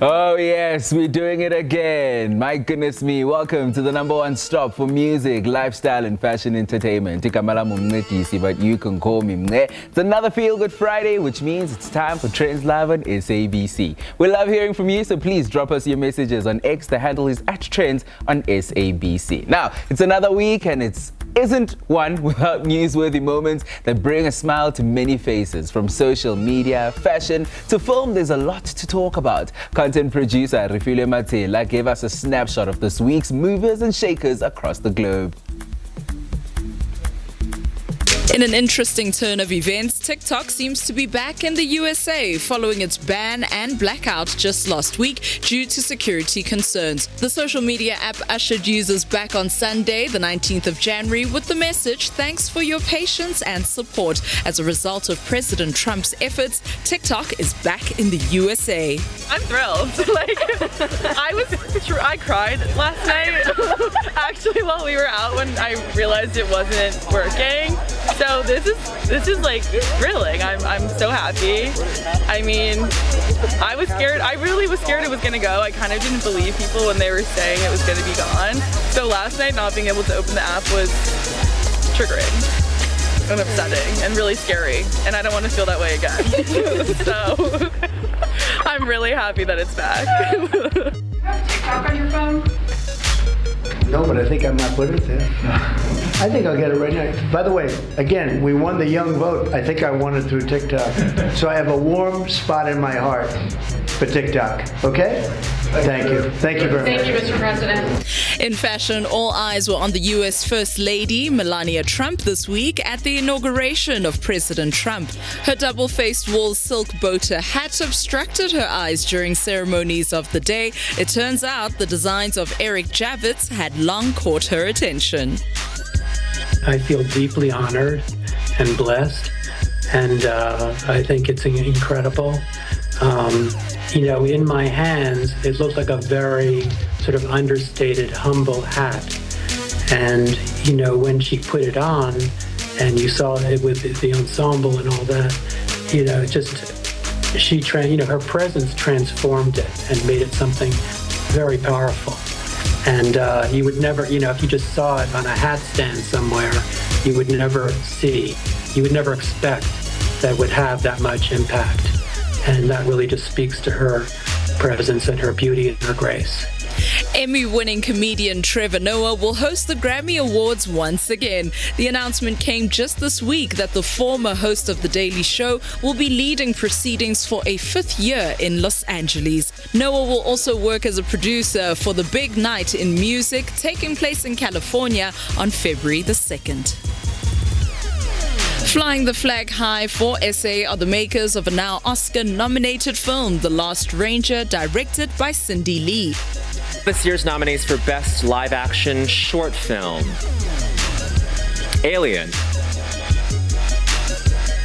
Oh yes, we're doing it again. My goodness me, welcome to the #1 stop for music, lifestyle and fashion entertainment. But you can call me Mne. It's another Feel Good Friday, which means it's time for Trendz Live on SABC. We love hearing from you, so please drop us your messages on X. The handle is @Trendz on SABC. Now, it's another week and isn't one without newsworthy moments that bring a smile to many faces. From social media, fashion to film, there's a lot to talk about. Content producer Refilwe Matela gave us a snapshot of this week's movers and shakers across the globe. In an interesting turn of events, TikTok seems to be back in the USA following its ban and blackout just last week due to security concerns. The social media app ushered users back on Sunday, the 19th of January, with the message, "Thanks for your patience and support." As a result of President Trump's efforts, TikTok is back in the USA. I'm thrilled. I cried last night, actually, while we were out when I realized it wasn't working. So this is like thrilling. I'm so happy. I mean, I was scared. I really was scared it was gonna go. I kind of didn't believe people when they were saying it was gonna be gone. So last night not being able to open the app was triggering and upsetting and really scary. And I don't want to feel that way again. So I'm really happy that it's back. You have TikTok on your phone? No, but I think I might put it there. I think I'll get it right now. By the way, again, we won the young vote. I think I won it through TikTok. So I have a warm spot in my heart for TikTok. Okay? Thank you. Thank you very much. Thank you, Mr. President. In fashion, all eyes were on the U.S. First Lady, Melania Trump, this week at the inauguration of President Trump. Her double-faced wool silk boater hat obstructed her eyes during ceremonies of the day. It turns out the designs of Eric Javits had long caught her attention. I feel deeply honored and blessed, and I think it's incredible. In my hands, it looked like a very sort of understated, humble hat. And, when she put it on and you saw it with the ensemble and all that, her presence transformed it and made it something very powerful. And you would never, if you just saw it on a hat stand somewhere, you would never expect that it would have that much impact. And that really just speaks to her presence and her beauty and her grace. Emmy-winning comedian Trevor Noah will host the Grammy Awards once again. The announcement came just this week that the former host of The Daily Show will be leading proceedings for a 5th year in Los Angeles. Noah will also work as a producer for the big night in music taking place in California on February the 2nd. Flying the flag high for SA are the makers of a now Oscar-nominated film, The Last Ranger, directed by Cindy Lee. This year's nominees for Best Live-Action Short Film: Alien,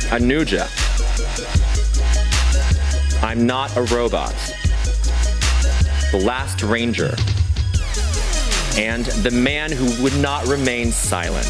Anuja, I'm Not a Robot, The Last Ranger, and The Man Who Would Not Remain Silent.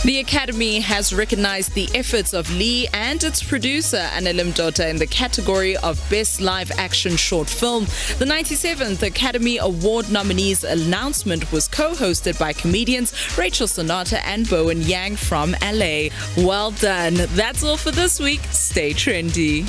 The Academy has recognized the efforts of Lee and its producer, Anil Mdota, in the category of Best Live Action Short Film. The 97th Academy Award nominees announcement was co-hosted by comedians Rachel Sonata and Bowen Yang from LA. Well done. That's all for this week. Stay trendy.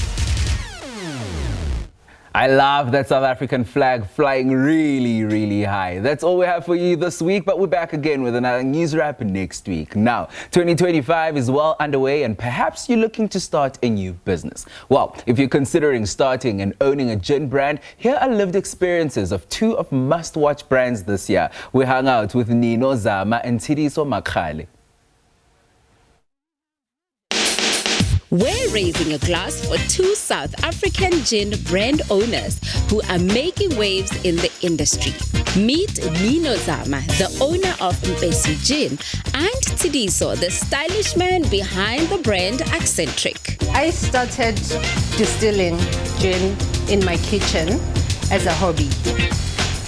I love that South African flag flying really, really high. That's all we have for you this week, but we're back again with another news wrap next week. Now, 2025 is well underway and perhaps you're looking to start a new business. Well, if you're considering starting and owning a gin brand, here are lived experiences of 2 of must-watch brands this year. We hung out with Nino, Zama and Tshidiso. We're raising a glass for two South African gin brand owners who are making waves in the industry. Meet Nino Zama, the owner of Mpesi Gin, and Tshidiso, the stylish man behind the brand Accentric. I started distilling gin in my kitchen as a hobby.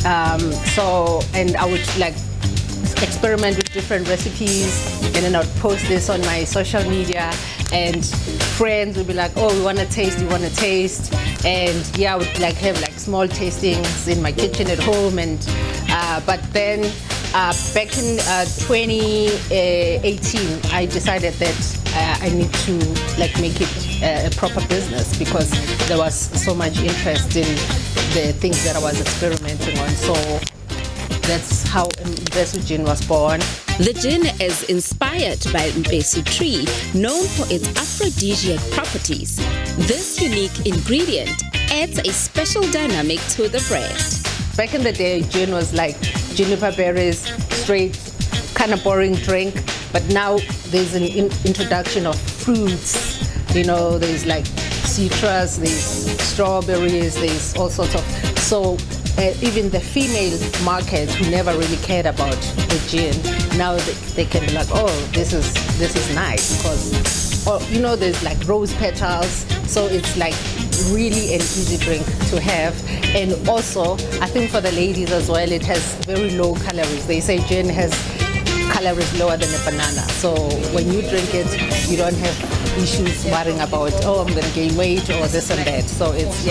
And I would experiment with different recipes, and then I would post this on my social media, and friends would be like, oh, we want to taste, you want to taste? And yeah, I would have small tastings in my kitchen at home. And but then back in 2018, I decided that I need to make it a proper business, because there was so much interest in the things that I was experimenting on. So that's how Mpesi Gin was born. The gin is inspired by Mpesi tree, known for its aphrodisiac properties. This unique ingredient adds a special dynamic to the brand. Back in the day, gin was like juniper berries, straight, kind of boring drink. But now there's an introduction of fruits. There's citrus, there's strawberries, there's all sorts of. So even the female market, who never really cared about the gin, now they can be like, oh, this is nice, because there's rose petals, so it's really an easy drink to have. And also, I think for the ladies as well, it has very low calories. They say gin has calories lower than a banana, so when you drink it, you don't have issues worrying about, oh, I'm gonna gain weight or this and that. So it's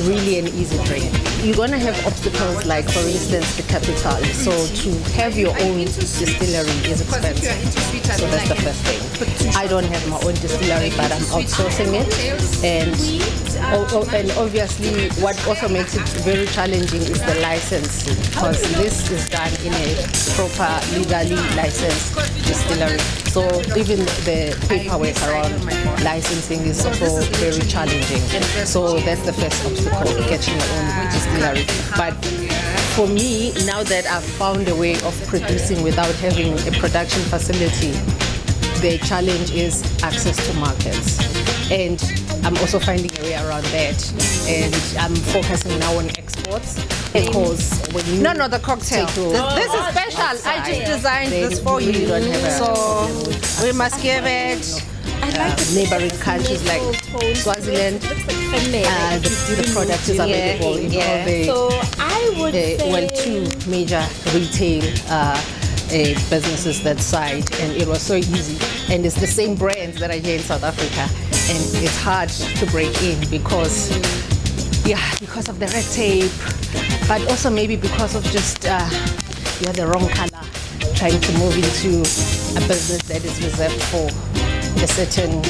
really an easy drink. You're gonna have obstacles for instance, the capital. So to have your own distillery is expensive. So that's the first thing. I don't have my own distillery, but I'm outsourcing it. And obviously, what also makes it very challenging is the licensing, because this is done in a proper, legally licensed distillery. So even the paperwork around licensing is also very challenging. So that's the first obstacle, getting your own distillery. But for me, now that I've found a way of producing without having a production facility, the challenge is access to markets. And I'm also finding a way around that. And I'm focusing now on exports, because when you the cocktail. This is special. I just designed this for you. So we must give it. Neighboring countries like Swaziland, the product is available in all the two major retail businesses that side, and it was so easy. And it's the same brands that are here in South Africa, and it's hard to break in because of the red tape, but also maybe because of just you have the wrong color, trying to move into a business that is reserved for a certain,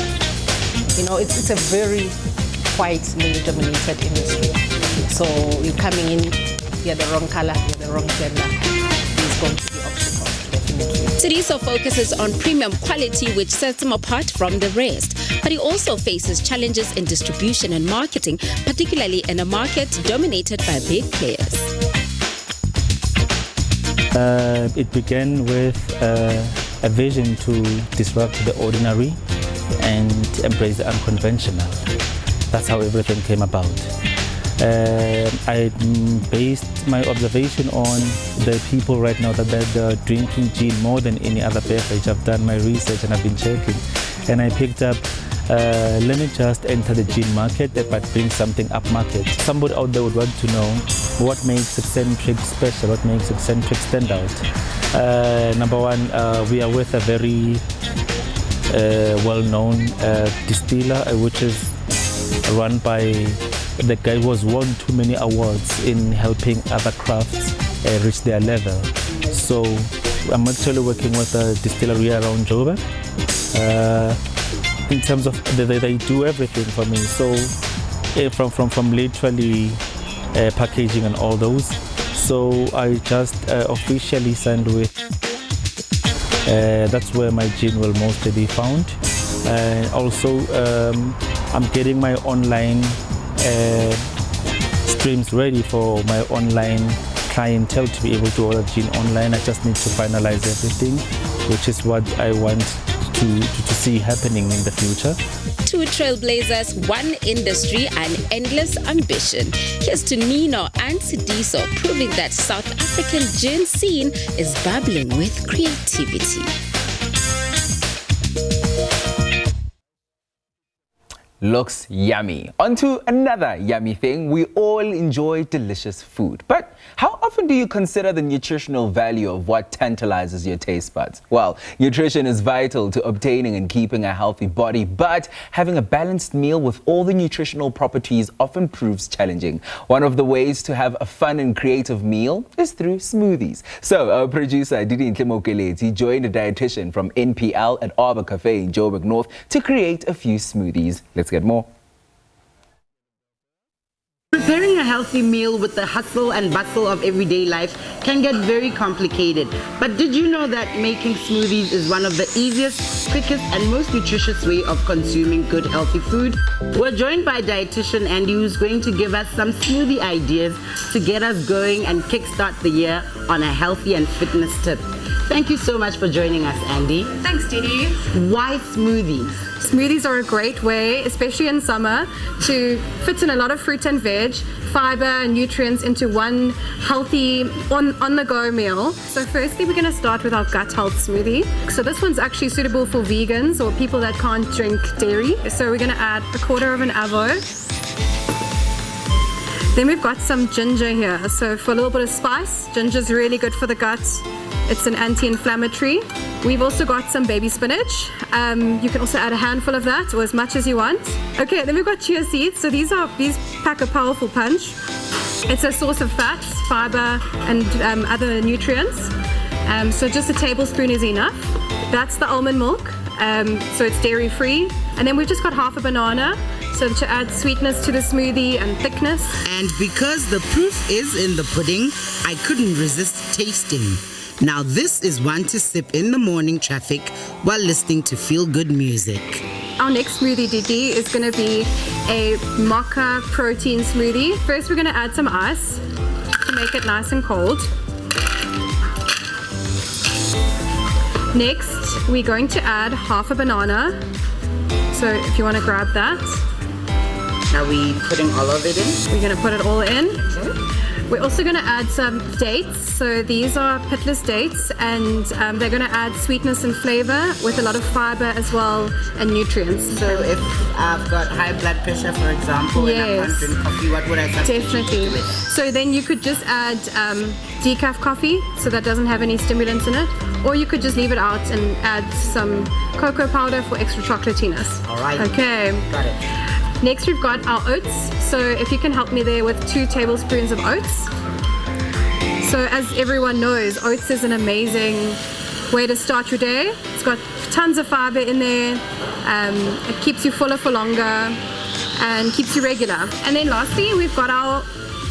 it's a very white male-dominated industry. So you're coming in, you're the wrong color, you're the wrong gender, it's going to be obstacle, definitely. Tshidiso focuses on premium quality, which sets him apart from the rest. But he also faces challenges in distribution and marketing, particularly in a market dominated by big players. It began with a vision to disrupt the ordinary and embrace the unconventional. That's how everything came about. I based my observation on the people right now that they're drinking gin more than any other beverage. I've done my research and I've been checking, and I picked up let me just enter the gin market but bring something up market. Somebody out there would want to know what makes Accentric special, what makes Accentric stand out. Number one, we are with a very well-known distiller, which is run by the guy who has won too many awards in helping other crafts reach their level. So I'm actually working with a distillery around Joburg. In terms of they do everything for me. So from literally packaging and all those. So I just officially signed with. That's where my gin will mostly be found. Also, I'm getting my online streams ready for my online clientele to be able to order gin online. I just need to finalize everything, which is what I want to see happening in the future. Two trailblazers, one industry, and endless ambition. Here's to Nino and Tshidiso, proving that South African gin scene is bubbling with creativity. Looks yummy. On to another yummy thing. We all enjoy delicious food. But how often do you consider the nutritional value of what tantalizes your taste buds? Well, nutrition is vital to obtaining and keeping a healthy body, but having a balanced meal with all the nutritional properties often proves challenging. One of the ways to have a fun and creative meal is through smoothies. So our producer, Didi joined a dietitian from NPL at Arbor Cafe in Joburg North to create a few smoothies. Let's get more. Preparing a healthy meal with the hustle and bustle of everyday life can get very complicated. But did you know that making smoothies is one of the easiest, quickest, and most nutritious way of consuming good, healthy food? We're joined by dietitian Andy, who's going to give us some smoothie ideas to get us going and kickstart the year on a healthy and fitness tip. Thank you so much for joining us, Andy. Thanks, Didi. Why smoothies? Smoothies are a great way, especially in summer, to fit in a lot of fruit and veg, fiber and nutrients into one healthy, on-the-go meal. So firstly, we're going to start with our gut health smoothie. So this one's actually suitable for vegans or people that can't drink dairy. So we're going to add a quarter of an avo. Then we've got some ginger here. So for a little bit of spice, ginger's really good for the gut. It's an anti-inflammatory. We've also got some baby spinach. You can also add a handful of that or as much as you want. Okay, then we've got chia seeds. So these pack a powerful punch. It's a source of fats, fiber, and other nutrients. So just a tablespoon is enough. That's the almond milk. So it's dairy free. And then we've just got half a banana. So to add sweetness to the smoothie and thickness. And because the proof is in the pudding, I couldn't resist tasting. Now this is one to sip in the morning traffic while listening to feel-good music. Our next smoothie, Didi, is going to be a maca protein smoothie. First, we're going to add some ice to make it nice and cold. Next, we're going to add half a banana. So if you want to grab that. Are we putting all of it in? We're going to put it all in. We're also going to add some dates. So these are pitless dates, and they're going to add sweetness and flavor with a lot of fiber as well and nutrients. So if I've got high blood pressure, for example, and I can't drink coffee, what would I substitute? Definitely. So then you could just add decaf coffee, so that doesn't have any stimulants in it, or you could just leave it out and add some cocoa powder for extra chocolatiness. All right. Okay. Got it. Next, we've got our oats. So if you can help me there with 2 tablespoons of oats. So as everyone knows, oats is an amazing way to start your day. It's got tons of fiber in there. It keeps you fuller for longer and keeps you regular. And then lastly, we've got our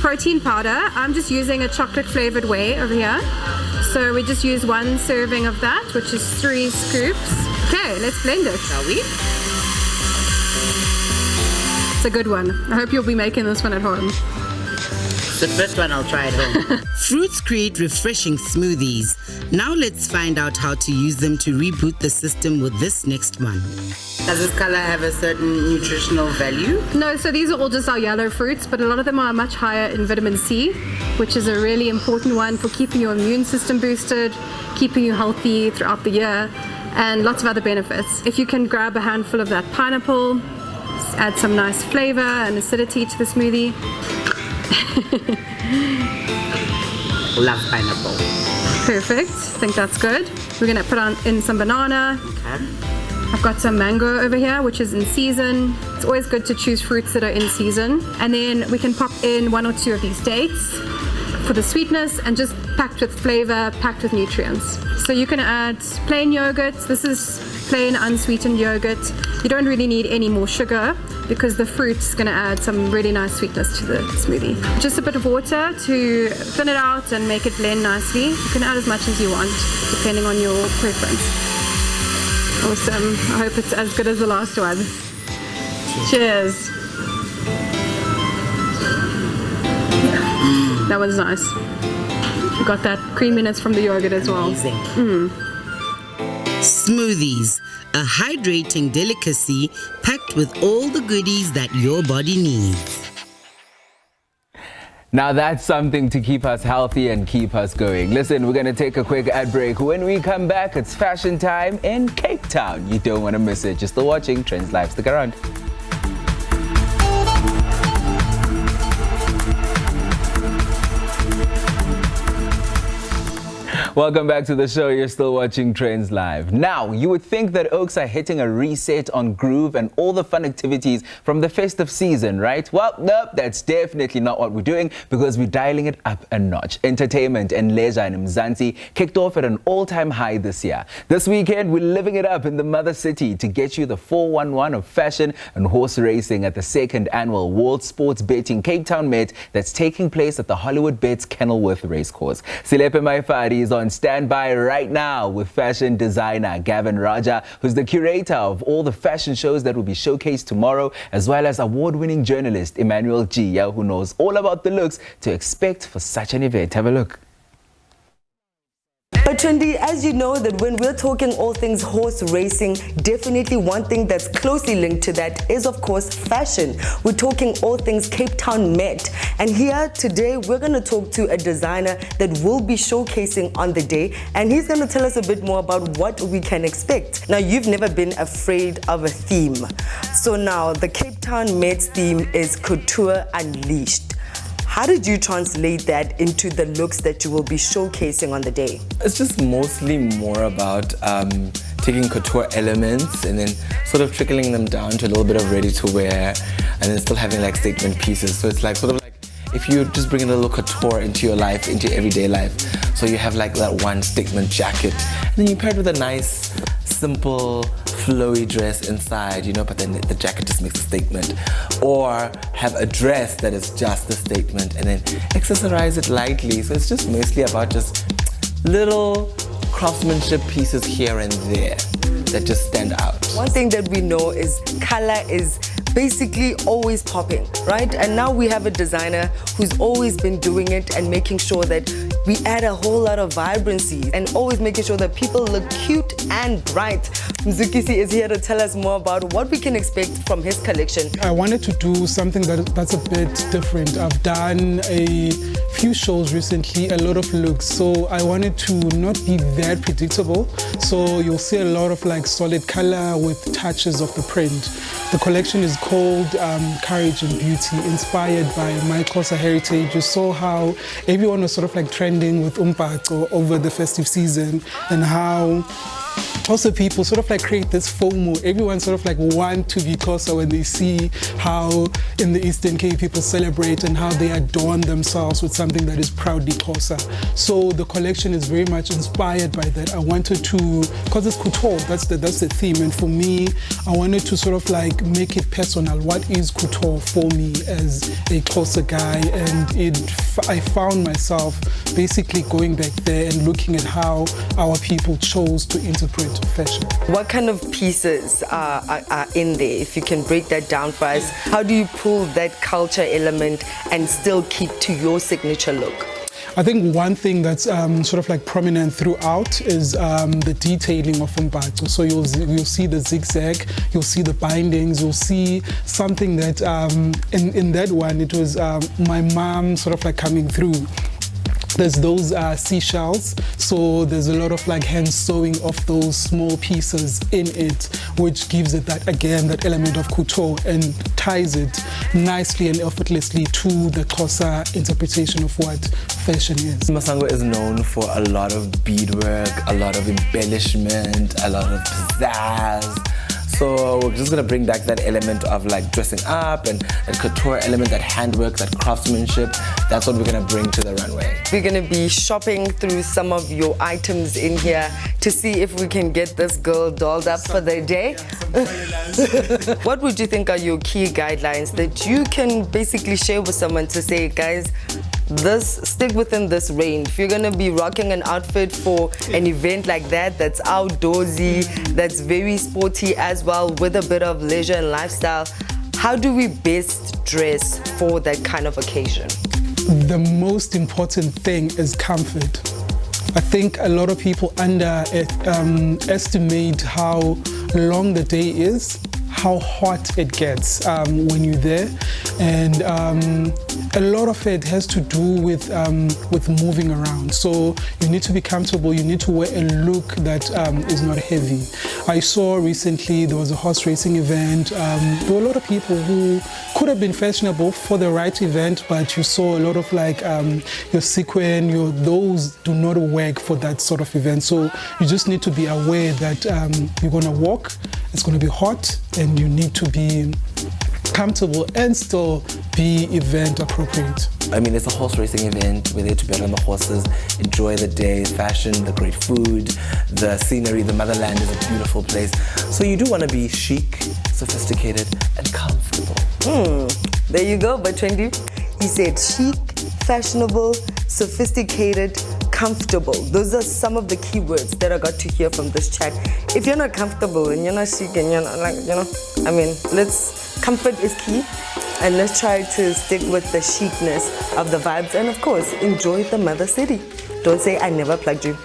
protein powder. I'm just using a chocolate flavored whey over here. So we just use 1 serving of that, which is 3 scoops. Okay, let's blend it. Shall we? It's a good one. I hope you'll be making this one at home. The first one I'll try at home. Fruits create refreshing smoothies. Now let's find out how to use them to reboot the system with this next one. Does this color have a certain nutritional value? No, so these are all just our yellow fruits, but a lot of them are much higher in vitamin C, which is a really important one for keeping your immune system boosted, keeping you healthy throughout the year, and lots of other benefits. If you can grab a handful of that pineapple, add some nice flavor and acidity to the smoothie. Love pineapple. Perfect. I think that's good. We're going to put in some banana. Okay. I've got some mango over here, which is in season. It's always good to choose fruits that are in season. And then we can pop in 1 or 2 of these dates for the sweetness and just packed with flavor, packed with nutrients. So you can add plain yogurt. This is plain unsweetened yogurt. You don't really need any more sugar because the fruit's going to add some really nice sweetness to the smoothie. Just a bit of water to thin it out and make it blend nicely. You can add as much as you want depending on your preference. Awesome. I hope it's as good as the last one. Cheers. That one's nice. You got that creaminess from the yogurt as well. Amazing. Smoothies, a hydrating delicacy packed with all the goodies that your body needs. Now that's something to keep us healthy and keep us going. Listen, we're going to take a quick ad break. When we come back, it's fashion time in Cape Town. You don't want to miss it. You're still watching Trendz Live. Stick around. Welcome back to the show. You're still watching Trendz Live. Now, you would think that Oaks are hitting a reset on groove and all the fun activities from the festive season, right? Well, nope, that's definitely not what we're doing, because we're dialing it up a notch. Entertainment and leisure in Mzansi kicked off at an all-time high this year. This weekend, we're living it up in the mother city to get you the 411 of fashion and horse racing at the 2nd annual World Sports Betting Cape Town Met that's taking place at the Hollywood Bets Kenilworth Racecourse. Silepe Maifari is on standby right now with fashion designer Gavin Rajah, who's the curator of all the fashion shows that will be showcased tomorrow, as well as award-winning journalist Emmanuel G, who knows all about the looks to expect for such an event. Have a look. But Trendy, as you know, that when we're talking all things horse racing, definitely one thing that's closely linked to that is, of course, fashion. We're talking all things Cape Town Met. And here today, we're going to talk to a designer that will be showcasing on the day. And he's going to tell us a bit more about what we can expect. Now, you've never been afraid of a theme. So now, the Cape Town Met's theme is Couture Unleashed. How did you translate that into the looks that you will be showcasing on the day? It's just mostly more about taking couture elements and then sort of trickling them down to a little bit of ready to wear, and then still having like statement pieces. So it's like sort of like if you just bring a little couture into your life, into your everyday life. So you have like that one statement jacket, and then you pair it with a nice, simple, flowy dress inside, but then the jacket just makes a statement. Or have a dress that is just a statement and then accessorize it lightly. So it's just mostly about just little craftsmanship pieces here and there that just stand out. One thing that we know is color is basically always popping, right? And now we have a designer who's always been doing it and making sure that we add a whole lot of vibrancy and always making sure that people look cute and bright. Mzukisi is here to tell us more about what we can expect from his collection. I wanted to do something that's a bit different. I've done a few shows recently, a lot of looks, so I wanted to not be that predictable. So you'll see a lot of like solid color with touches of the print. The collection is called Courage and Beauty, inspired by my Xhosa heritage. You saw how everyone was sort of like trending with umbhaco over the festive season, and how Xhosa people sort of like create this FOMO. Everyone sort of like want to be Xhosa when they see how in the Eastern Cape people celebrate and how they adorn themselves with something that is proudly Xhosa. So the collection is very much inspired by that. I wanted to, because it's couture, that's the theme. And for me, I wanted to sort of like make it personal. What is couture for me as a Xhosa guy? And I found myself basically going back there and looking at how our people chose to interpret fashion. What kind of pieces are in there? If you can break that down for us, how do you pull that culture element and still keep to your signature look? I think one thing that's sort of like prominent throughout is the detailing of umbhaco. So you'll see the zigzag, you'll see the bindings, you'll see something that in that one, it was my mom sort of like coming through. There's those seashells, so there's a lot of like hand sewing of those small pieces in it, which gives it that, again, that element of couture and ties it nicely and effortlessly to the Xhosa interpretation of what fashion is. Masango is known for a lot of beadwork, a lot of embellishment, a lot of pizzazz. So we're just gonna bring back that element of like dressing up and that couture element, that handwork, that craftsmanship. That's what we're gonna bring to the runway. We're gonna be shopping through some of your items in here to see if we can get this girl dolled up for the day. What would you think are your key guidelines that you can basically share with someone to say, guys, stick within this range? If you're gonna be rocking an outfit for an event like that, that's outdoorsy, that's very sporty as well, with a bit of leisure and lifestyle, how do we best dress for that kind of occasion? The most important thing is comfort. I think a lot of people underestimate how long the day is, how hot it gets when you're there, and a lot of it has to do with moving around. So you need to be comfortable. You need to wear a look that is not heavy. I saw recently there was a horse racing event. There were a lot of people who could have been fashionable for the right event, but you saw a lot of like your sequin, those do not work for that sort of event. So you just need to be aware that you're gonna walk, it's gonna be hot, and you need to be comfortable and still be event appropriate. I mean, it's a horse racing event. We're there to bet on the horses, enjoy the day, fashion, the great food, the scenery. The motherland is a beautiful place. So you do want to be chic, sophisticated, and comfortable. There you go, but Trendy. He said chic, fashionable, sophisticated, comfortable. Those are some of the key words that I got to hear from this chat. If you're not comfortable and you're not chic and you're not comfort is key, and let's try to stick with the chicness of the vibes, and of course, enjoy the mother city. Don't say I never plugged you.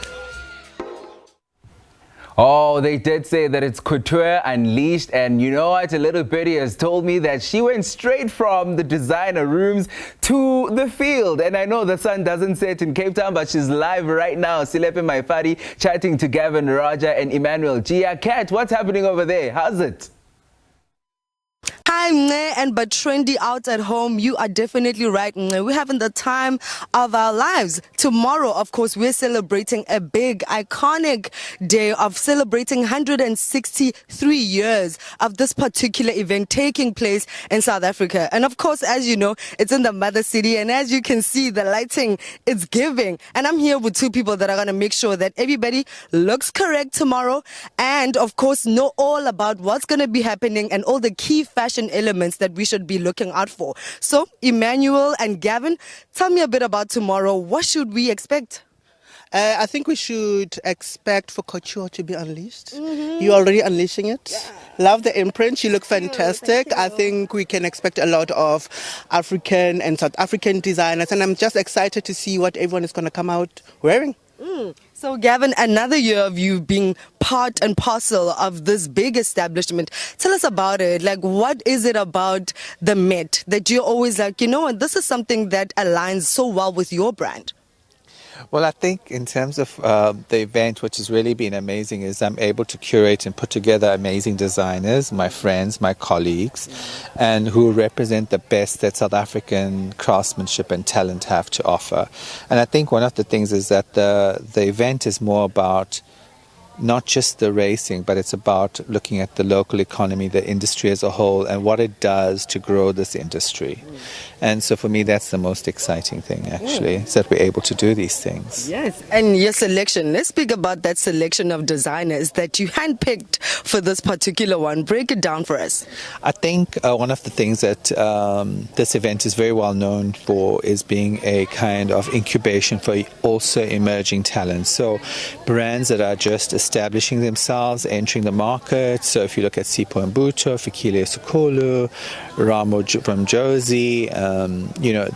Oh, they did say that it's couture unleashed, and you know what? A little birdie has told me that she went straight from the designer rooms to the field. And I know the sun doesn't set in Cape Town, but she's live right now. Silepe Maifari chatting to Gavin Rajah and Emmanuel Gia. Kat, what's happening over there? How's it? Hi, Mne, and but Trendy out at home, you are definitely right, Mne. We're having the time of our lives. Tomorrow, of course, we're celebrating a big, iconic day of celebrating 163 years of this particular event taking place in South Africa. And of course, as you know, it's in the mother city, and as you can see, the lighting is giving. And I'm here with two people that are going to make sure that everybody looks correct tomorrow, and of course, know all about what's going to be happening and all the key fashion elements that we should be looking out for. So, Emmanuel and Gavin, tell me a bit about tomorrow. What should we expect? I think we should expect for couture to be unleashed. You're already unleashing it. Yeah. Love the imprint. You look fantastic. I think we can expect a lot of African and South African designers, and I'm just excited to see what everyone is going to come out wearing. So, Gavin, another year of you being part and parcel of this big establishment. Tell us about it. Like, what is it about the Met that you're always like, you know what, this is something that aligns so well with your brand? Well, I think in terms of the event, which has really been amazing, is I'm able to curate and put together amazing designers, my friends, my colleagues, and who represent the best that South African craftsmanship and talent have to offer. And I think one of the things is that the event is more about not just the racing, but it's about looking at the local economy, the industry as a whole, and what it does to grow this industry. And so for me, that's the most exciting thing, actually, is that we're able to do these things. Yes, and your selection. Let's speak about that selection of designers that you handpicked for this particular one. Break it down for us. I think one of the things that this event is very well known for is being a kind of incubation for also emerging talents. So brands that are just establishing themselves, entering the market. So if you look at Sipho Mbuto, Fikile Sokolo, Ramo from Josie,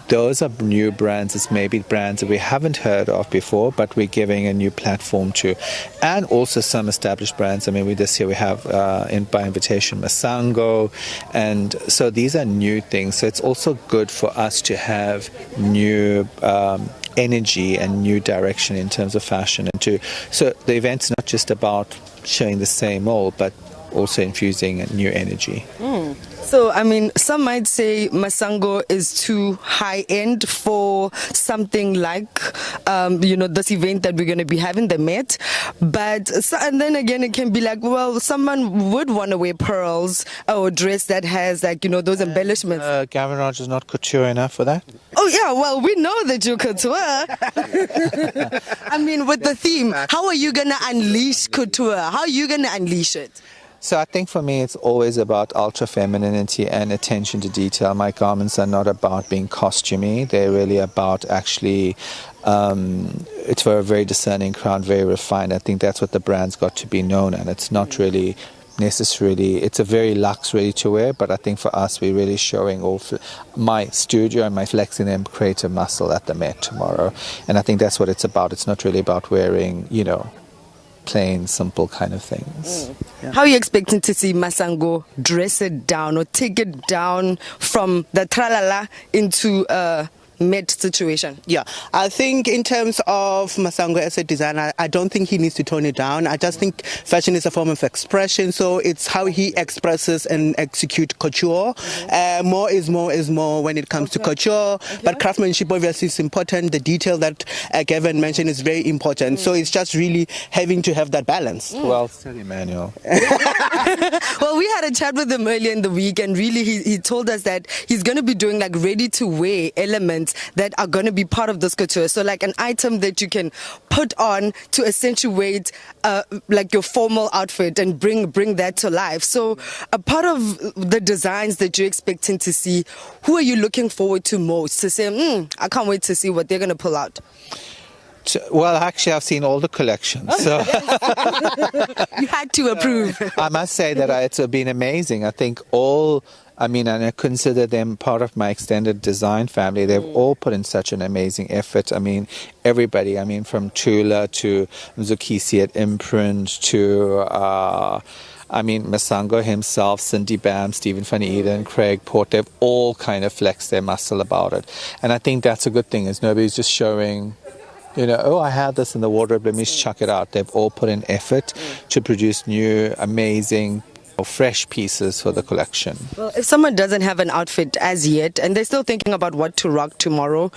those are new brands. It's maybe brands that we haven't heard of before, but we're giving a new platform to. And also some established brands. I mean, this year we have, by invitation, Masango. And so these are new things. So it's also good for us to have new energy and new direction in terms of fashion. So the event's not just about showing the same old, but also infusing a new energy. So, I mean, some might say Masango is too high-end for something like, this event that we're going to be having, the Met. And then again, it can be like, well, someone would want to wear pearls or a dress that has, those embellishments. Gavin Rajah is not couture enough for that? Oh, yeah, well, we know that you're couture. I mean, with the theme, how are you going to unleash couture? How are you going to unleash it? So I think for me it's always about ultra femininity and attention to detail. My garments are not about being costumey. They're really about actually, it's for a very discerning crowd, very refined. I think that's what the brand's got to be known, and it's not really necessarily, it's a very luxe ready to wear, but I think for us we're really showing off my studio and my flexing and creative muscle at the Met tomorrow, and I think that's what it's about. It's not really about wearing, you know, plain simple kind of things. How are you expecting to see Masango dress it down or take it down from the tralala into a Met situation? Yeah, I think in terms of Masango as a designer, I don't think he needs to tone it down. I just think fashion is a form of expression, so it's how he expresses and execute couture. More is more when it comes to couture, but craftsmanship obviously is important. The detail that Gavin mentioned is very important, so it's just really having to have that balance. Well said, Emmanuel. Well, we had a chat with him earlier in the week, and really he told us that he's going to be doing like ready to wear elements that are going to be part of this couture. So like an item that you can put on to accentuate like your formal outfit and bring that to life. So a part of the designs that you're expecting to see, who are you looking forward to most to say, I can't wait to see what they're going to pull out? Well, actually, I've seen all the collections. So you had to approve. I must say that it's been amazing. I think and I consider them part of my extended design family. They've all put in such an amazing effort. I mean, everybody. I mean, from Tula to Mzukisi at Imprint to Masango himself, Cindy Bam, Stephen Van Eden, Craig Port, they've all kind of flexed their muscle about it. And I think that's a good thing, is nobody's just showing, you know, I had this in the wardrobe, let me just chuck it out. They've all put in effort to produce new, amazing, fresh pieces for the collection. Well, if someone doesn't have an outfit as yet and they're still thinking about what to rock tomorrow,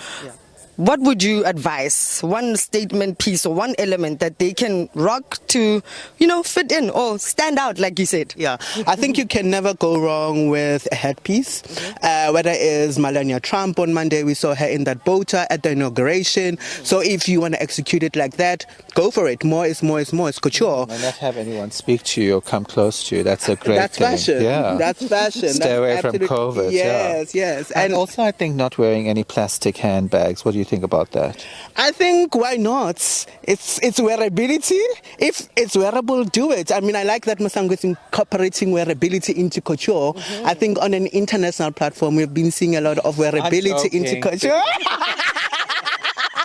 what would you advise? One statement piece or one element that they can rock to, you know, fit in or stand out, like you said? Yeah, I think you can never go wrong with a headpiece. Whether it is Melania Trump on Monday, we saw her in that bow tie at the inauguration. So if you want to execute it like that, go for it. More is more is more. It's couture. And not have anyone speak to you or come close to you. That's a great That's thing. Fashion. Yeah. That's fashion. Stay away from COVID. Yes. And also, I think not wearing any plastic handbags. What do you think about that? I think why not? It's wearability. If it's wearable, do it. I mean, I like that Masango is incorporating wearability into couture. I think on an international platform, we've been seeing a lot of wearability into couture.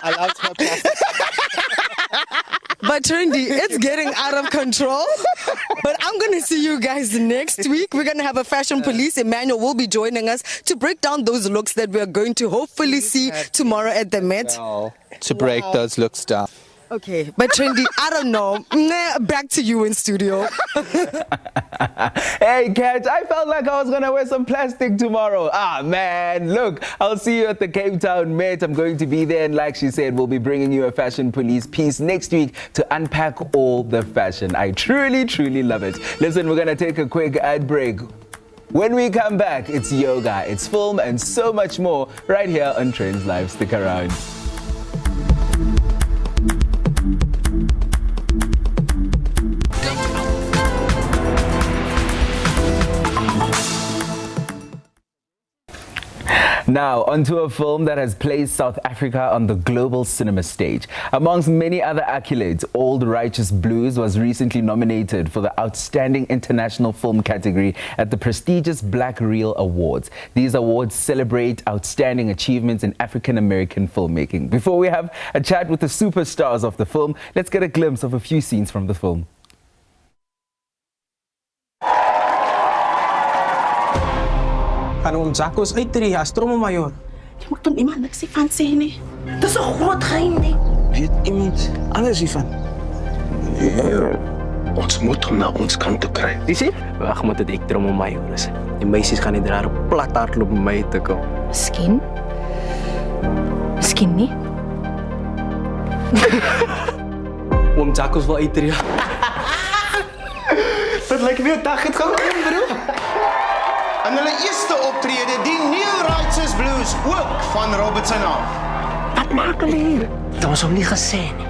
I love her plastic. But Trendy, it's getting out of control. But I'm going to see you guys next week. We're going to have a fashion police. Emmanuel will be joining us to break down those looks that we're going to hopefully see tomorrow at the Met. To break those looks down. Okay, but Trendy, I don't know. Back to you in studio. Hey, Kat, I felt like I was going to wear some plastic tomorrow. Man, look, I'll see you at the Cape Town Met. I'm going to be there, and like she said, we'll be bringing you a fashion police piece next week to unpack all the fashion. I truly, truly love it. Listen, we're going to take a quick ad break. When we come back, it's yoga, it's film, and so much more right here on Trendz Live. Stick around. Now, onto a film that has placed South Africa on the global cinema stage. Amongst many other accolades, Old Righteous Blues was recently nominated for the Outstanding International Film category at the prestigious Black Reel Awards. These awards celebrate outstanding achievements in African-American filmmaking. Before we have a chat with the superstars of the film, let's get a glimpse of a few scenes from the film. Om Zakos uit 3 jaar, stromenmajor. Je moet dan iemand niks van zeggen, nee. Dat is een groot geheim, nee. Weet iemand alles hiervan? Nee, ons moet hem naar ons kant toe krijgen. Dis het? Wacht, moet het ik stromenmajor is. Die meisjes gaan niet rare plat hardloop met mij te komen. Misschien. Misschien niet. Om Zakos wel uit 3 jaar. Dat lijkt weer een dag het gaan in, bro. En hulle eerste optrede, die New Righteous Blues, ook van Robertson af. Wat maak hulle hier? Dat was hom nie gesê nie.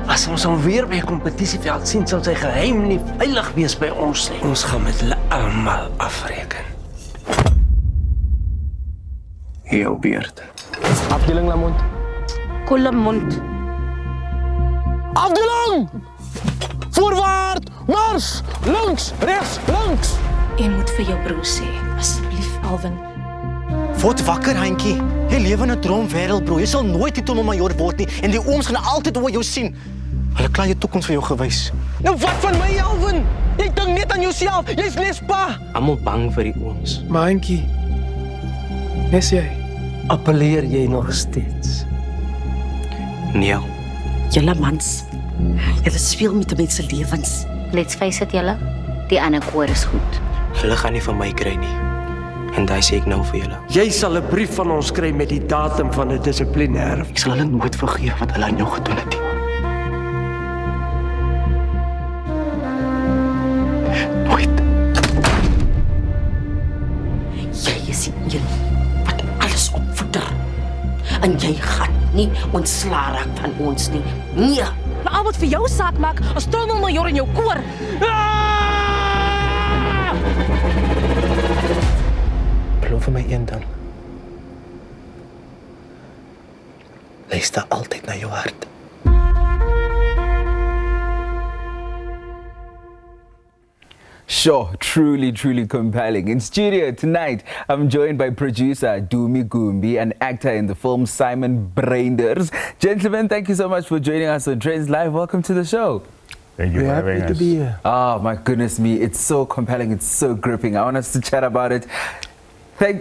As ons hom weer by 'n kompetisieveld sien, sal sy geheim nie veilig wees by ons nie. Ons gaan met hulle almal afreken. Jou beurt. Afdeling Lamont. Koelemond. Afdeling! Voorwaarts, mars, links, rechts, links. Jy moet vir jou broer sê, asseblief Alvin. Word wakker, Handjie. Jy lewe in 'n droomwêreld, bro. Jy sal nooit die tunnelmajoor word nie en die ooms gaan altyd oor jou sien. Hulle klaar jou toekoms vir jou gewys. Nou wat van my, Alvin? Jy dink net aan jouself. Jy's net pa. Almal bang vir die ooms. Maar Handjie, nes jy? Appeleer jy nog steeds? Nee. Julle mans, julle speel met mense lewens. Let's face it, julle. Die ander koor is goed. Hulle gaan nie van my kry nie. En daai sê ek nou vir julle. Jy sal 'n brief van ons kry met die datum van 'n dissiplinêr. Ek sal hulle nooit vergeef wat hulle aan jou gedoen het nie. Nooit. Jy is die een wat alles opvoeder. En jy gaan nie ontslaa raak van ons nie. Nee. Maar al wat vir jou saak maak, is tunnelmajoor in jou koor. Beloof vir my een ding. Luister altyd na jou hart. Sure, truly compelling. In studio tonight, I'm joined by producer Dumi Gumbi and actor in the film Simon Brainders. Gentlemen, thank you so much for joining us on Trendz Live. Welcome to the show. Thank you for having us. to be here. Oh my goodness me, it's so compelling, it's so gripping. I want us to chat about it.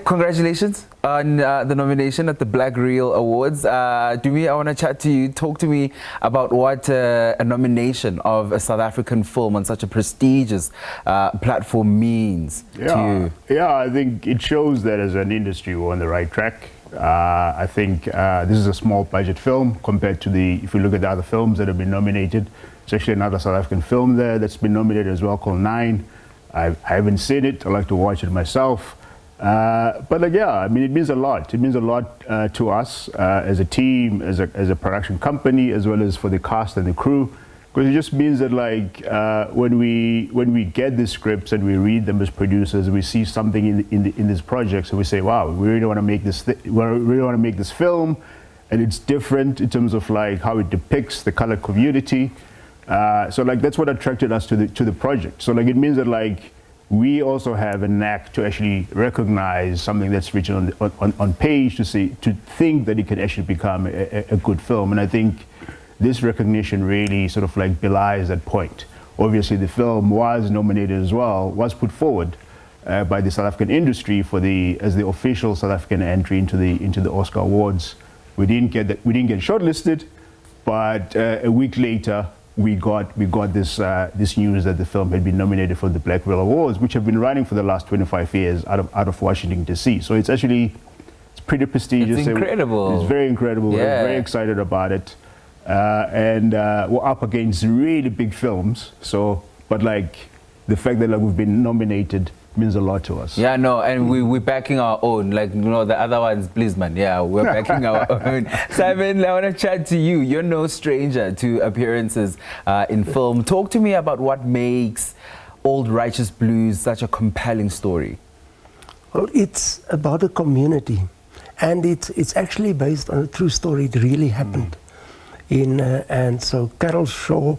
Congratulations on the nomination at the Black Reel Awards. Dumi, I want to chat to you. Talk to me about what a nomination of a South African film on such a prestigious platform means to you. Yeah, I think it shows that as an industry we're on the right track. I think this is a small budget film compared to if you look at the other films that have been nominated. There's actually another South African film there that's been nominated as well called 9. I haven't seen it. I like to watch it myself. But like, yeah, I mean, it means a lot. It means a lot to us as a team, as a production company, as well as for the cast and the crew, because it just means that like when we get the scripts and we read them as producers, we see something in these projects, and we say, wow, we really want to make this. We really want to make this film, and it's different in terms of like how it depicts the colored community. So like that's what attracted us to the project. So like it means that like we also have a knack to actually recognize something that's written on page to think that it can actually become a good film. And I think this recognition really sort of like belies that point. Obviously the film was nominated as well, was put forward by the South African industry as the official South African entry into the Oscar Awards. We didn't get shortlisted, but a week later we got this news that the film had been nominated for the Black Reel Awards, which have been running for the last 25 years out of Washington DC. So it's pretty prestigious. It's incredible. It's very incredible. Yeah. We're very excited about it, and we're up against really big films. So, but like the fact that like we've been nominated means a lot to us. Yeah, no, and we're backing our own. Like, you know, the other ones, please, man. Yeah, we're backing our own. Simon, I want to chat to you. You're no stranger to appearances in film. Talk to me about what makes Old Righteous Blues such a compelling story. Well, it's about a community, and it's actually based on a true story. It really happened. And so Carol Shaw,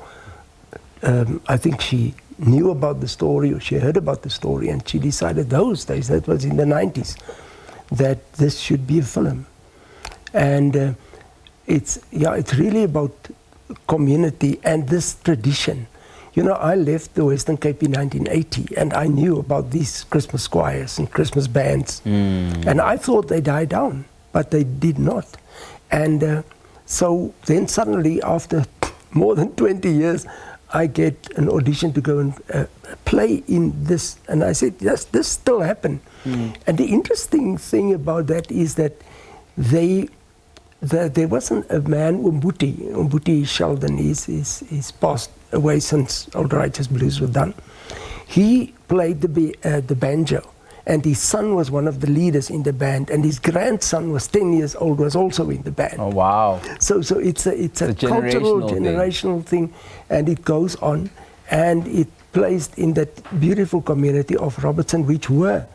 I think she knew about the story, or she heard about the story, and she decided those days, that was in the 90s, that this should be a film. And it's really about community and this tradition. You know, I left the Western Cape in 1980, and I knew about these Christmas choirs and Christmas bands, and I thought they died down, but they did not. And so then suddenly, after more than 20 years, I get an audition to go and play in this. And I said, yes, this still happened. And the interesting thing about that is that there wasn't a man, Umbuti Sheldon, he's passed away since Old Righteous Blues were done. He played the banjo, and his son was one of the leaders in the band, and his grandson was 10 years old, was also in the band. Oh, wow. So it's a cultural, generational thing, and it goes on, and it placed in that beautiful community of Robertson, which were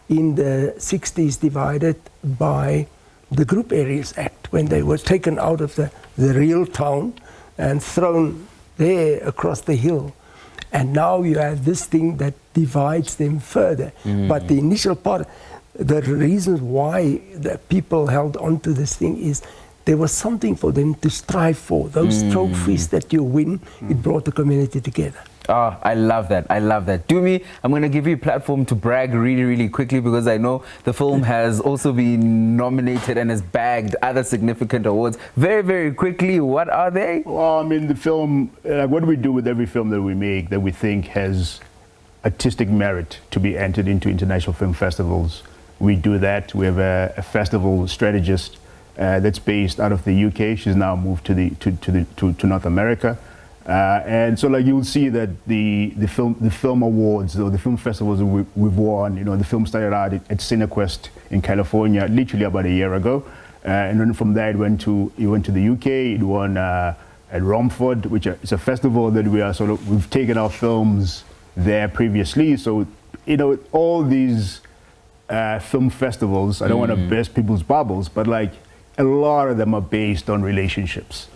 in the 60s divided by the Group Areas Act, when they were taken out of the real town and thrown there across the hill And now you have this thing that divides them further. But the initial part, the reasons why the people held on to this thing is there was something for them to strive for. Those trophies that you win, it brought the community together. Oh, I love that. I love that. Dumi, I'm going to give you a platform to brag really, really quickly because I know the film has also been nominated and has bagged other significant awards. Very, very quickly, what are they? Well, I mean, the film, what do we do with every film that we make that we think has artistic merit to be entered into international film festivals? We do that. We have a festival strategist that's based out of the UK. She's now moved to North America. And so, like, you'll see that the film awards or the film festivals that we've won. You know, the film started out at Cinequest in California, literally about a year ago, and then from there it went to the UK. It won at Romford, which is a festival that we've taken our films there previously. So, you know, all these film festivals, I don't want to burst people's bubbles, but like a lot of them are based on relationships.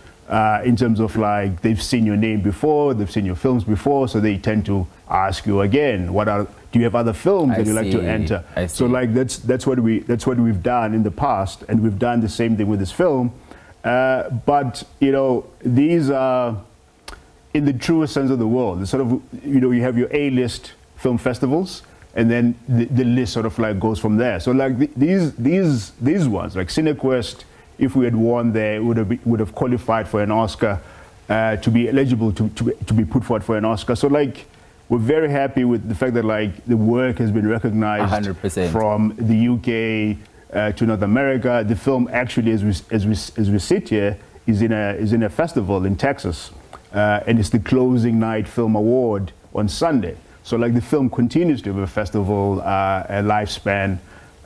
In terms of like they've seen your name before, they've seen your films before, so they tend to ask you again, do you have other films that you like to enter? So like that's what we've done in the past, and we've done the same thing with this film. But you know, these are in the truest sense of the world. It's sort of, you know, you have your A-list film festivals, and then the list sort of like goes from there. So like these ones, like Cinequest, if we had won there, would have qualified for an Oscar, to be eligible to be put forward for an Oscar. So like, we're very happy with the fact that like the work has been recognized 100%. From the UK to North America. The film actually, as we sit here, is in a festival in Texas, and it's the closing night film award on Sunday. So like the film continues to have a festival a lifespan,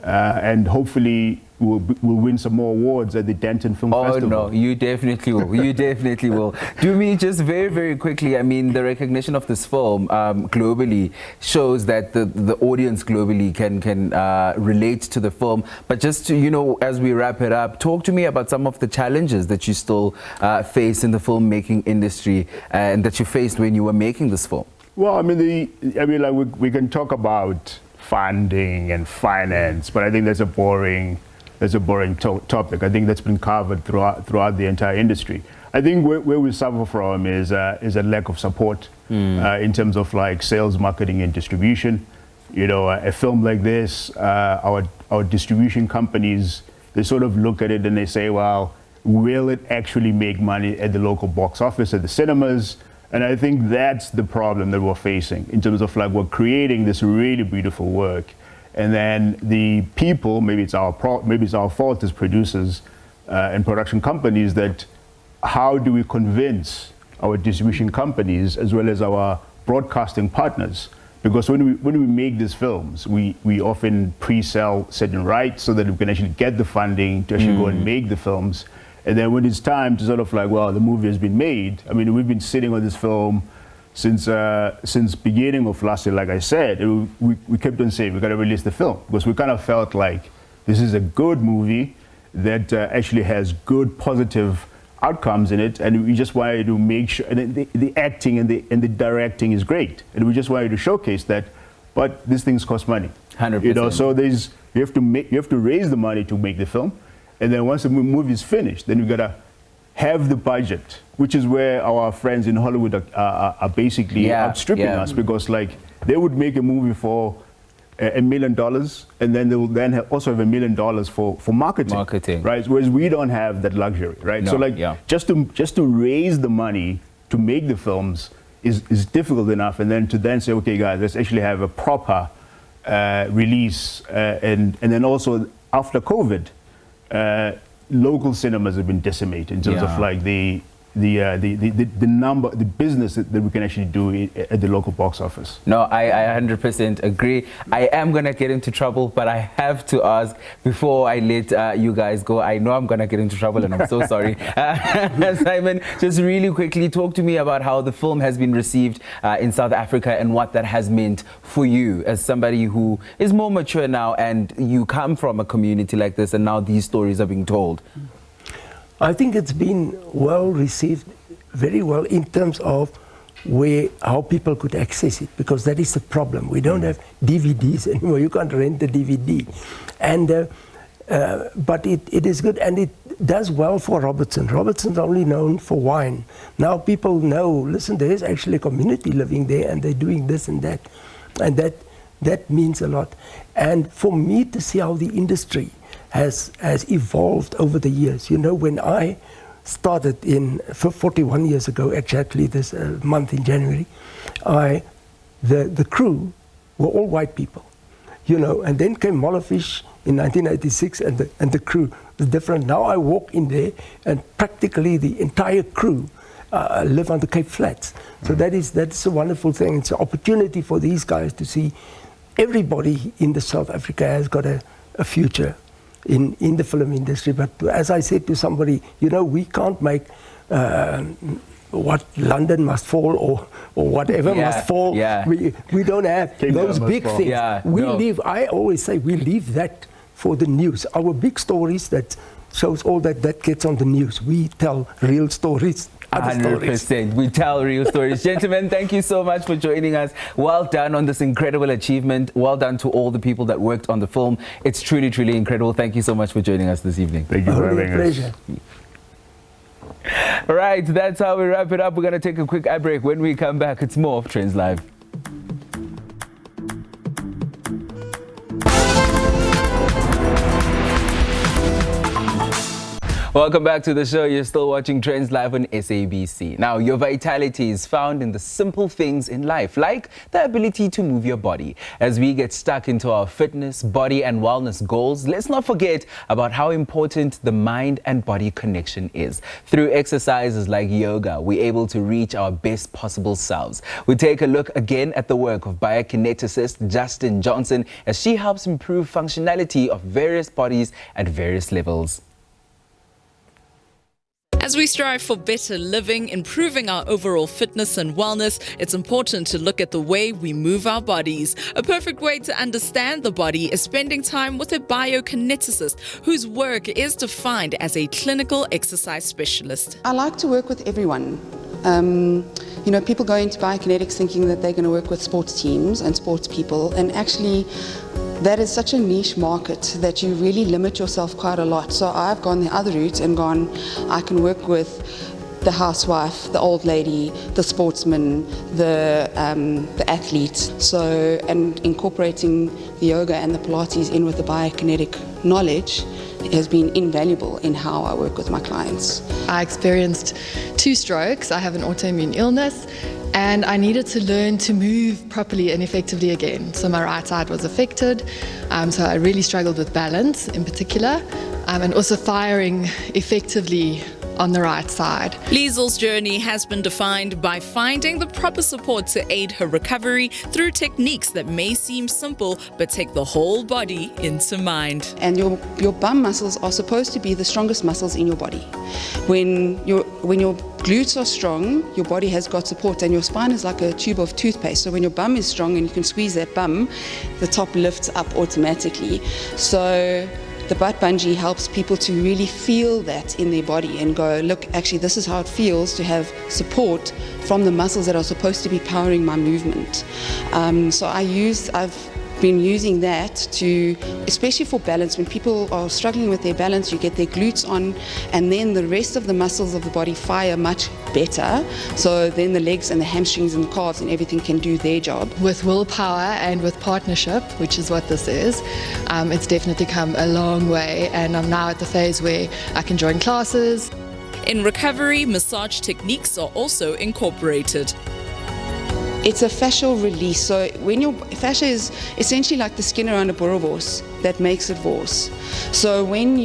and hopefully we'll win some more awards at the Denton Film Festival. Oh no, you definitely will. You definitely will. Do me just very, very quickly. I mean, the recognition of this film globally shows that the audience globally can relate to the film. But just to, you know, as we wrap it up, talk to me about some of the challenges that you still face in the filmmaking industry and that you faced when you were making this film. Well, I mean, like we can talk about funding and finance, but I think that's a boring topic. I think that's been covered throughout the entire industry. I think where we suffer from is a lack of support in terms of like sales, marketing, and distribution. You know, a film like this, our distribution companies, they sort of look at it and they say, well, will it actually make money at the local box office, at the cinemas? And I think that's the problem that we're facing in terms of like we're creating this really beautiful work, and then the people, maybe it's our fault as producers and production companies, that how do we convince our distribution companies as well as our broadcasting partners? Because when we make these films, we often pre-sell certain rights so that we can actually get the funding to actually go and make the films. And then when it's time to sort of like, well, the movie has been made. I mean, we've been sitting on this film since beginning of last year, like I said. We kept on saying we got to release the film because we kind of felt like this is a good movie that actually has good positive outcomes in it, and we just wanted to make sure. And the acting and the directing is great, and we just wanted to showcase that. But these things cost money, 100%. You know, so you have to raise the money to make the film. And then once the movie is finished, then you gotta have the budget, which is where our friends in Hollywood are basically outstripping us, because like they would make a movie for $1 million, and then they will then also have $1 million for marketing, right? Whereas we don't have that luxury, right? No, so like just to raise the money to make the films is difficult enough, and then to say, okay, guys, let's actually have a proper release, and then also after COVID. Local cinemas have been decimated in terms of like the number, the business that we can actually do at the local box office. No, I 100% agree. I am gonna get into trouble, but I have to ask before I let you guys go. I know I'm gonna get into trouble, and I'm so sorry. Simon, just really quickly, talk to me about how the film has been received in South Africa and what that has meant for you as somebody who is more mature now, and you come from a community like this, and now these stories are being told. I think it's been well received, very well, in terms of how people could access it, because that is the problem. We don't have DVDs anymore. You can't rent the DVD, and but it is good, and it does well for Robertson. Robertson's only known for wine. Now people know, listen, there's actually a community living there, and they're doing this and that means a lot. And for me to see how the industry has evolved over the years. You know, when I started 41 years ago, exactly this month in January, the crew were all white people, you know, and then came Mollefish in 1986, and the crew was different. Now I walk in there, and practically the entire crew live on the Cape Flats. So that's a wonderful thing. It's an opportunity for these guys to see everybody in the South Africa has got a future in the film industry. But as I said to somebody, you know, we can't make what London must fall or whatever must fall. Yeah. We don't have those big things. Yeah, I always say we leave that for the news. Our big stories that shows all that gets on the news. We tell real stories. 100%. We tell real stories. Gentlemen, thank you so much for joining us. Well done on this incredible achievement. Well done to all the people that worked on the film. It's truly, truly incredible. Thank you so much for joining us this evening. Thank you for having us. Pleasure. All right, that's how we wrap it up. We're going to take a quick ad break. When we come back, it's more of Trendz Live. Welcome back to the show. You're still watching Trendz Live on SABC. Now, your vitality is found in the simple things in life, like the ability to move your body. As we get stuck into our fitness, body and wellness goals, let's not forget about how important the mind and body connection is. Through exercises like yoga, we're able to reach our best possible selves. We take a look again at the work of biokineticist Justine Johnson as she helps improve functionality of various bodies at various levels. As we strive for better living, improving our overall fitness and wellness, it's important to look at the way we move our bodies. A perfect way to understand the body is spending time with a biokineticist whose work is defined as a clinical exercise specialist. I like to work with everyone. You know, people go into biokinetics thinking that they're going to work with sports teams and sports people, and actually that is such a niche market that you really limit yourself quite a lot. So I've gone the other route and gone, I can work with the housewife, the old lady, the sportsman, the athlete. So, and incorporating the yoga and the Pilates in with the biokinetic knowledge has been invaluable in how I work with my clients. I experienced 2 strokes. I have an autoimmune illness, and I needed to learn to move properly and effectively again. So my right side was affected, so I really struggled with balance in particular, and also firing effectively on the right side. Liesel's journey has been defined by finding the proper support to aid her recovery through techniques that may seem simple but take the whole body into mind. And your bum muscles are supposed to be the strongest muscles in your body. When your glutes are strong, your body has got support, and your spine is like a tube of toothpaste. So when your bum is strong and you can squeeze that bum, the top lifts up automatically. So the butt bungee helps people to really feel that in their body and go, look, actually this is how it feels to have support from the muscles that are supposed to be powering my movement. So I've been using that to, especially for balance, when people are struggling with their balance, you get their glutes on, and then the rest of the muscles of the body fire much better. So then the legs and the hamstrings and the calves and everything can do their job. With willpower and with partnership, which is what this is, it's definitely come a long way, and I'm now at the phase where I can join classes. In recovery, massage techniques are also incorporated. It's a fascial release. So when your fascia is essentially like the skin around a boerewors that makes it wors. So when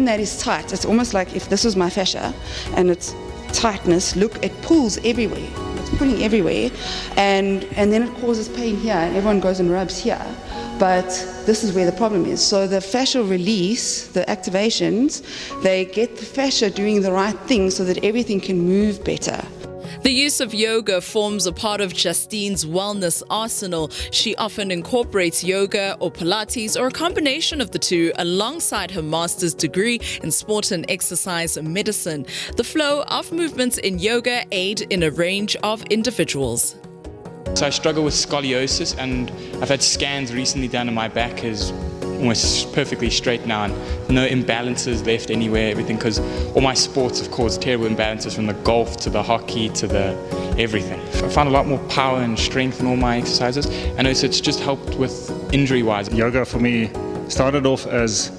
that is tight, it's almost like if this was my fascia and it's tightness, look, it pulls everywhere. It's pulling everywhere, and then it causes pain here, and everyone goes and rubs here. But this is where the problem is. So the fascial release, the activations, they get the fascia doing the right thing so that everything can move better. The use of yoga forms a part of Justine's wellness arsenal. She often incorporates yoga or Pilates or a combination of the two alongside her master's degree in sport and exercise medicine. The flow of movements in yoga aid in a range of individuals. So I struggle with scoliosis, and I've had scans recently done, and my back is almost perfectly straight now, and no imbalances left anywhere, everything, because all my sports have caused terrible imbalances, from the golf to the hockey to the everything. I found a lot more power and strength in all my exercises, and also it's just helped with injury-wise. Yoga for me started off as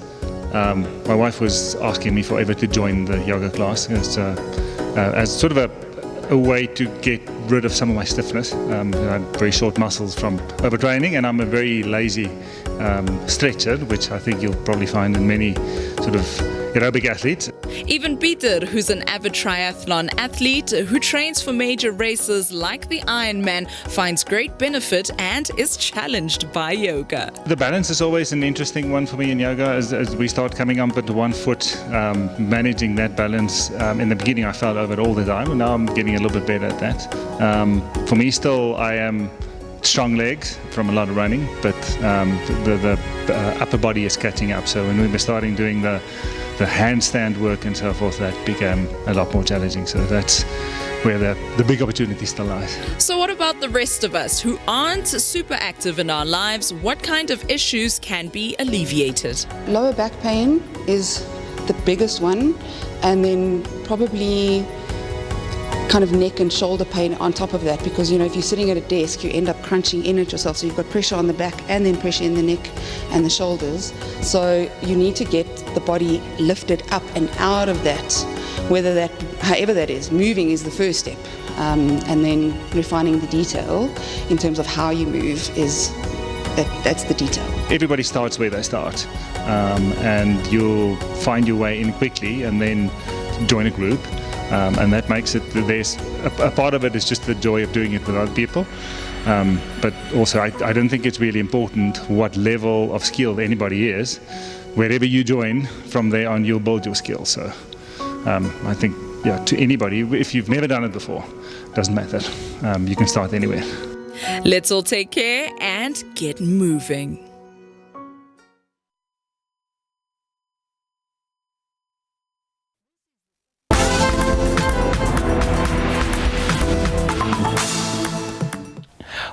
my wife was asking me forever to join the yoga class as sort of a way to get rid of some of my stiffness. I had very short muscles from overtraining, and I'm a very lazy stretcher, which I think you'll probably find in many sort of aerobic athletes. Even Peter, who's an avid triathlon athlete who trains for major races like the Ironman, finds great benefit and is challenged by yoga. The balance is always an interesting one for me in yoga as we start coming up into 1 foot, managing that balance. In the beginning I fell over it all the time, and now I'm getting a little bit better at that. For me still, I am strong legs from a lot of running, but the upper body is catching up. So when we were starting doing the handstand work and so forth, that became a lot more challenging. So that's where the big opportunity still lies. So what about the rest of us who aren't super active in our lives? What kind of issues can be alleviated? Lower back pain is the biggest one, and then probably kind of neck and shoulder pain on top of that, because if you're sitting at a desk, you end up crunching in at yourself, so you've got pressure on the back and then pressure in the neck and the shoulders. So you need to get the body lifted up and out of that, however that is. Moving is the first step, and then refining the detail in terms of how you move that's the detail. Everybody starts where they start, and you'll find your way in quickly and then join a group. And that makes it, there's a part of it is just the joy of doing it with other people. But also I don't think it's really important what level of skill anybody is. Wherever you join, from there on you'll build your skills. So I think, to anybody, if you've never done it before, doesn't matter. You can start anywhere. Let's all take care and get moving.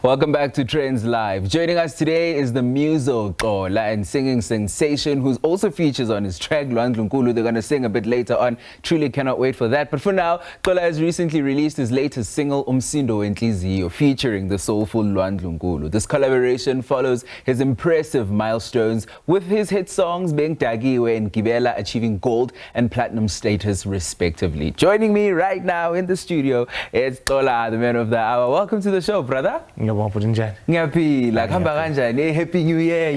Welcome back to Trendz Live. Joining us today is the muso Xola and singing sensation who also features on his track Lwandle Nkulu. They're going to sing a bit later on. Truly cannot wait for that. But for now, Xola has recently released his latest single Umsindo Wenhliziyo featuring the soulful Lwandle Nkulu. This collaboration follows his impressive milestones with his hit songs Beng Dagiwe and Gibela achieving gold and platinum status respectively. Joining me right now in the studio is Xola, the man of the hour. Welcome to the show, brother. Ngiyaphila khamba kanjani? Happy New Year.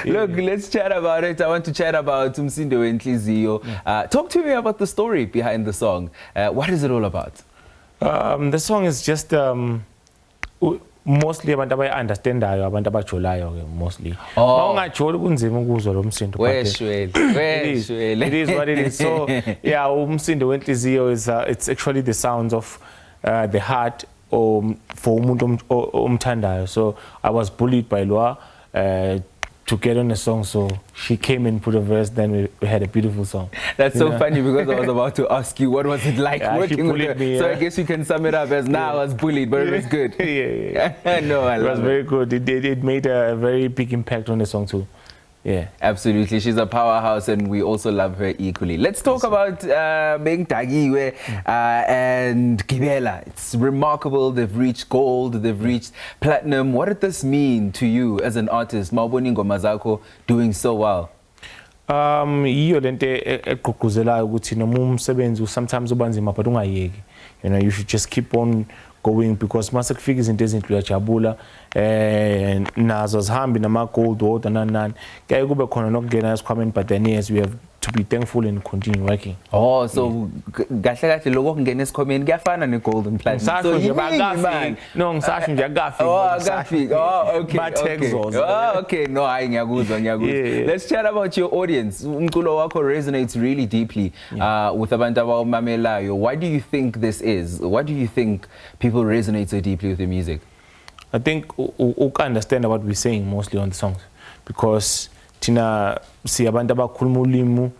Look, let's chat about it. I want to chat about Umsindo Wenhliziyo. Talk to me about the story behind the song. What is it all about? The song is just mostly abantu abayi-understandayo, abantu abajolayo mostly. Mawungajoli kunzima ukuzwa lo msindo. It is what it is. So yeah, Umsindo Wenhliziyo is it's actually the sounds of the heart for umuntu omthandayo. So I was bullied by Lwa to get on the song, so she came and put a verse, then we had a beautiful song. That's so funny, because I was about to ask you what was it like working with her. Me, so I guess you can sum it up as now I was bullied, but it was good. No, I love it. It was very good. It made a very big impact on the song too. Yeah, absolutely. She's a powerhouse, and we also love her equally. Let's talk about Beng Dagiwe and Gibela. It's remarkable. They've reached gold. They've reached platinum. What did this mean to you as an artist? Mawubona ingoma zakho doing so well. Iyo lento egqugquzelayo ukuthi noma umsebenzi sometimes ubanzima but ungayeki. You should just keep on going, because mase kufika izinto ezinhle uyajabula nazo zihambi nama gold order nani kuyaye kube khona nokungena esikhwameni, but then yes, we have to be thankful and continue working. Oh, so kahle kahle lokho kungena esikhomeni kuyafana ne-golden platinum. So man. No, ngisasho nje akafiki. Oh, akafiki. Oh, okay. Okay. Okay. No, hayi ngiyakuzwa. Let's chat about your audience. Umculo wakho resonates really deeply with abantu abawumamelayo. Why do you think this is? Why do you think people resonate so deeply with the music? I think you understand what we're saying mostly on the songs, because tina si abantu abakhuluma ulimi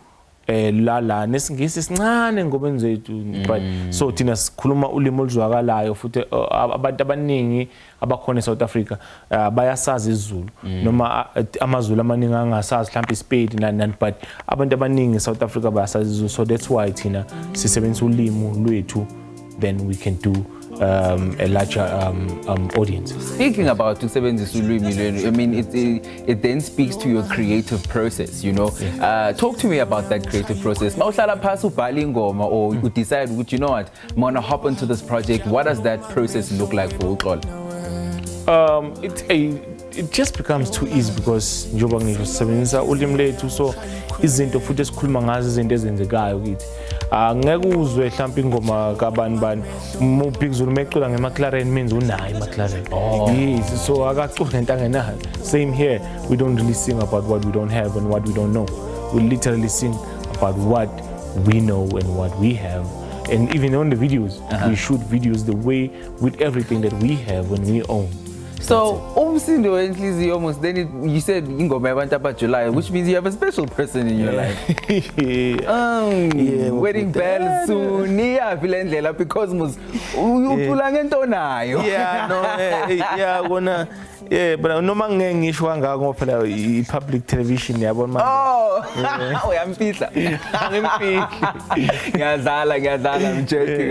la nesingisi sincane ngobeni zethu, but so tina sikhuluma ulimi oluzwakalayo futhi abantu abaningi abakhona eSouth Africa bayasazi isiZulu noma amazulu amaningi angasazi mhlawumbe iSpedi nani, but abantu abaningi eSouth Africa bayasazi isiZulu, so that's why tina sisebenzisa ulimi lwethu, then we can do a larger audience. Speaking about ukusebenzisa ulimi lwenu, I mean, it then speaks to your creative process, you know. Talk to me about that creative process. Mawuhlala phasi ubhala ingoma or you decide, you know what, I'm gonna hop into this project. What does that process look like for uXola? It just becomes too easy because njengoba ngisho sisebenzisa ulimi lethu, so izinto futhi esikhuluma ngazo izinto ezenzekayo kithi. Ngeke uzwe mhlawumbe ingoma kabani Big Zulu mecula ngeMcLaren means unayo iMcLaren. Yes, so akacula into angenayo. Same here, we don't really sing about what we don't have and what we don't know. We literally sing about what we know and what we have. And even on the videos, we shoot videos the way with everything that we have and we own. So, umsindo wenhliziyo almost, then you said ingoma yabantu abajulayo, which means you have a special person in your life. Wedding bells soon, vile ndlela because ucula ngento nayo. But noma ngeke ngisho ngako ngoba phela i-public television yabona manje. Uyamfihla. Ngiyadlala,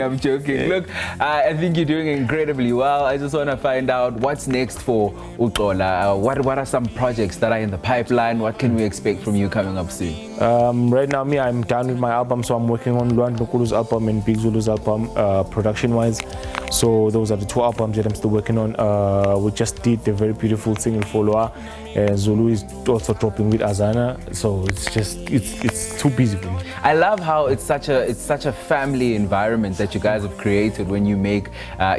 I'm joking. Look, I think you're doing incredibly well. I just want to find out what's next for uXola. What are some projects that are in the pipeline? What can we expect from you coming up soon? Right now, I'm done with my album, so I'm working on Luan Nkulu's album and Big Zulu's album, production-wise. So those are the two albums that I'm still working on. We just did a very beautiful single follower. Zulu is also dropping with Azana, so it's too busy for me. I love how it's such a family environment that you guys have created when you make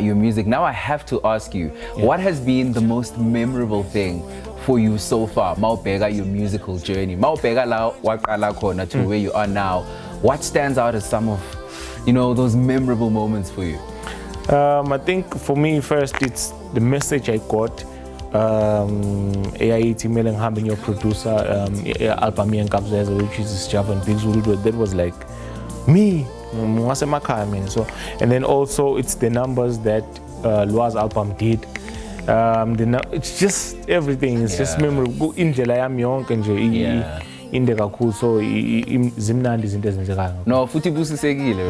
your music. Now I have to ask you, what has been the most memorable thing for you so far? Mawubheka your musical journey. Mawubheka la waqala khona to where you are now. What stands out as some of, those memorable moments for you? I think for me first it's the message I got. AIT mailing having your producer album which is Javan Big Zulu, that was like me. So and then also it's the numbers that Lua's album did. It's just everything. It's just memorable. Indlela yami yonke nje indeka cool, so zimnandi izinto ezenzekayo. No, futhi busisekile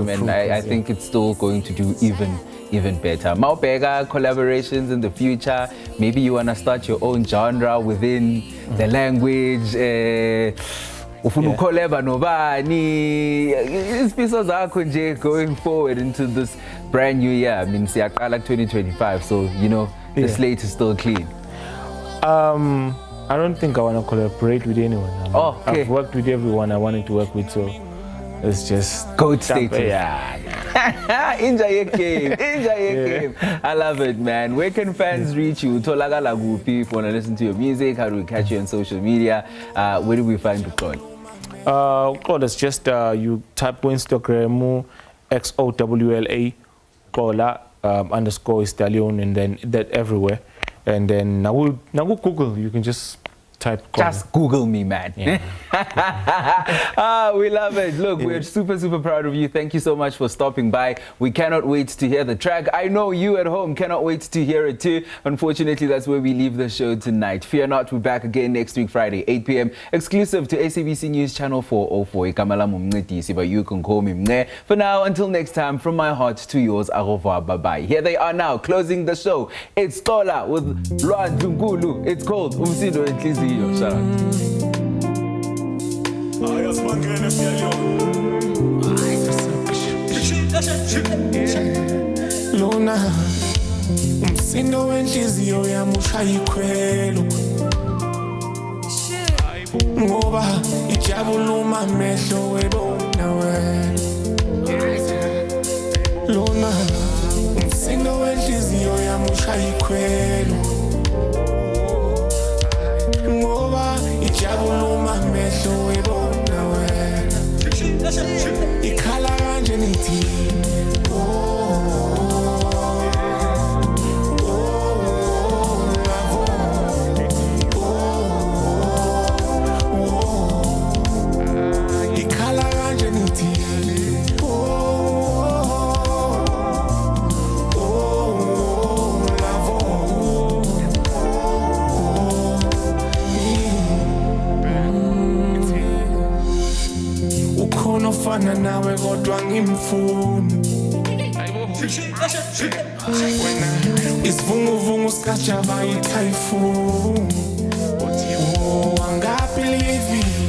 and I think it's still going to do even better. Mawubheka collaborations in the future. Maybe you want to start your own genre within the language. Ufuna ukoleba nobani. Isifiso zakho nje going forward into this brand new year. I mean, siyaqala 2025, so the slate is still clean. I don't think I want to collaborate with anyone. Okay. I've worked with everyone I wanted to work with, so it's just code status. Enjoy your game. I love it, man. Where can fans reach you? Tolakala Gupi, if you want to listen to your music, how do we catch you on social media? Where do we find uXola? uXola is just you type Instagram XOWLA uXola _ stallion, and then that everywhere. And then now Google, you can just type uXola. Just Google me, man. We love it. Look, we're super proud of you. Thank you so much for stopping by. We cannot wait to hear the track. I know you at home cannot wait to hear it too. Unfortunately, that's where we leave the show tonight. Fear not, we're back again next week, Friday, 8 p.m. exclusive to SABC News Channel 404. Ikamala mumncedisi, but you can call me Mne. For now, until next time, from my heart to yours, au revoir, bye-bye. Here they are now, closing the show. It's uXola with Luan Nkulu. It's called Umsindo Enhliziyo. Shout out. Lona umsindo wenhliziyo yami ushaya ikhwelo ngoba ijabuluma amehlo webona wena lona umsindo wenhliziyo yami ushaya ikhwelo ngoba ijabuluma amehlo webona wena ikhala kanje nithi Fana nawe kodwa ngimfuna wena isivunguvungu sikajaba ityphoon oh angabelieve